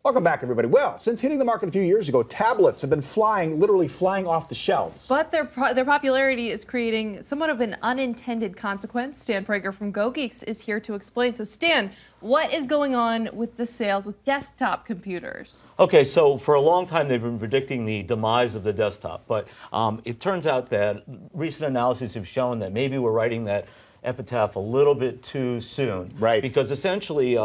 Welcome back, everybody. Well, since hitting the market a few years ago, tablets have been literally flying off the shelves. But their popularity is creating somewhat of an unintended consequence. Stan Prager from GoGeeks is here to explain. So, Stan, what is going on with the sales with desktop computers? Okay, so for a long time they've been predicting the demise of the desktop, but it turns out that recent analyses have shown that maybe we're writing that epitaph a little bit too soon. Right. Because essentially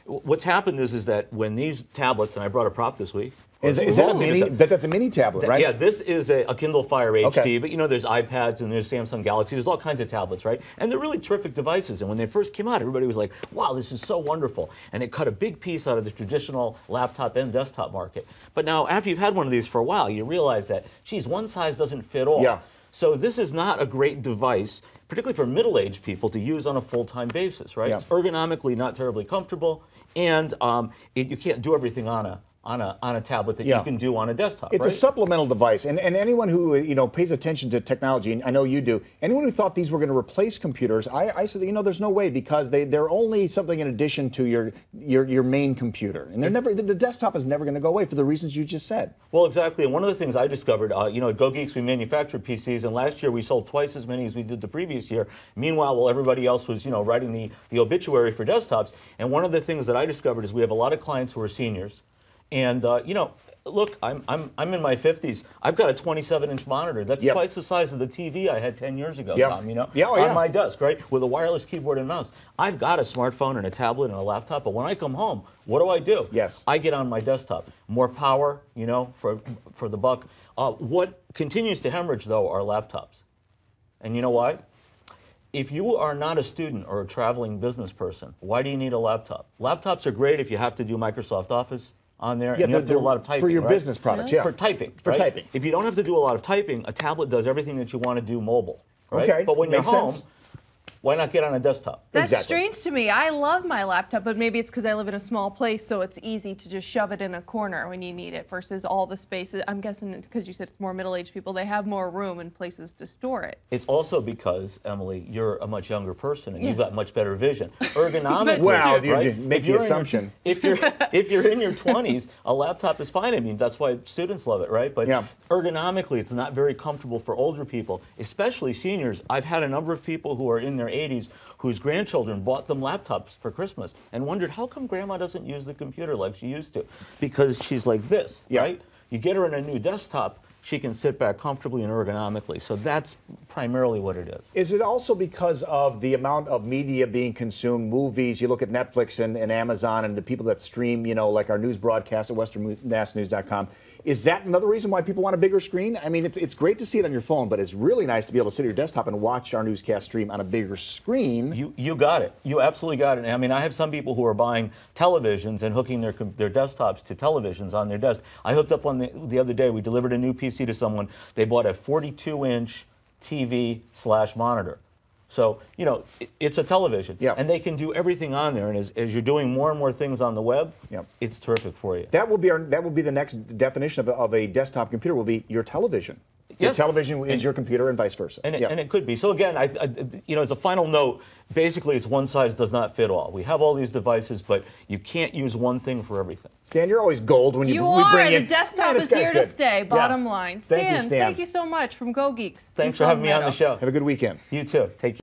what's happened is that when these tablets, and I brought a prop this week. Is that a mini? That's a mini tablet, right? Yeah, this is a Kindle Fire HD, okay. But you know, there's iPads and there's Samsung Galaxy, there's all kinds of tablets, right? And they're really terrific devices. And when they first came out, everybody was like, wow, this is so wonderful. And it cut a big piece out of the traditional laptop and desktop market. But now, after you've had one of these for a while, you realize that, geez, one size doesn't fit all. Yeah. So this is not a great device, particularly for middle-aged people, to use on a full-time basis, right? Yeah. It's ergonomically not terribly comfortable, and you can't do everything on a tablet that you can do on a desktop. It's a supplemental device, and anyone who pays attention to technology, and I know you do, anyone who thought these were going to replace computers, I said, there's no way, because they're only something in addition to your main computer, and the desktop is never going to go away for the reasons you just said. Well, exactly, and one of the things I discovered, at GoGeeks we manufactured PCs, and last year we sold twice as many as we did the previous year. Meanwhile, while everybody else was writing the obituary for desktops, and one of the things that I discovered is we have a lot of clients who are seniors. And look, I'm in my 50s. I've got a 27-inch monitor. That's twice the size of the TV I had 10 years ago, Tom, on my desk, right, with a wireless keyboard and mouse. I've got a smartphone and a tablet and a laptop, but when I come home, what do? Yes. I get on my desktop. More power, for the buck. What continues to hemorrhage, though, are laptops. And you know why? If you are not a student or a traveling business person, why do you need a laptop? Laptops are great if you have to do Microsoft Office on there, and you have to do a lot of typing. For your business products, yeah. For typing, For typing. If you don't have to do a lot of typing, a tablet does everything that you want to do mobile, right? Okay, but when you're makes home, sense. Why not get on a desktop? That's strange to me. I love my laptop, but maybe it's because I live in a small place, so it's easy to just shove it in a corner when you need it versus all the spaces. I'm guessing it's because you said it's more middle-aged people. They have more room and places to store it. It's also because, Emily, you're a much younger person and you've got much better vision. Ergonomically, wow, right? you make the assumption. If you're in your 20s, a laptop is fine. I mean, that's why students love it, right? But ergonomically, it's not very comfortable for older people, especially seniors. I've had a number of people who are in their 80s whose grandchildren bought them laptops for Christmas and wondered, how come Grandma doesn't use the computer like she used to? Because she's like this, right? You get her in a new desktop, she can sit back comfortably and ergonomically. So that's primarily what it is. Is it also because of the amount of media being consumed, movies? You look at Netflix and Amazon and the people that stream, like our news broadcast at westernmassnews.com. Is that another reason why people want a bigger screen? I mean, it's great to see it on your phone, but it's really nice to be able to sit at your desktop and watch our newscast stream on a bigger screen. You got it. You absolutely got it. I mean, I have some people who are buying televisions and hooking their desktops to televisions on their desk. I hooked up one the other day. We delivered a new PC to someone. They bought a 42-inch TV/monitor. So, it's a television, and they can do everything on there. And as you're doing more and more things on the web, it's terrific for you. That will be the next definition of a desktop computer. Will be your television. Your television is your computer, and vice versa. And it could be. So again, as a final note, basically, it's one size does not fit all. We have all these devices, but you can't use one thing for everything. Stan, you're always gold when we bring in. The desktop is here to stay. Bottom line. Thank you, Stan. Thank you so much from GoGeeks. Thanks for having me on the show. Have a good weekend. You too. Take care.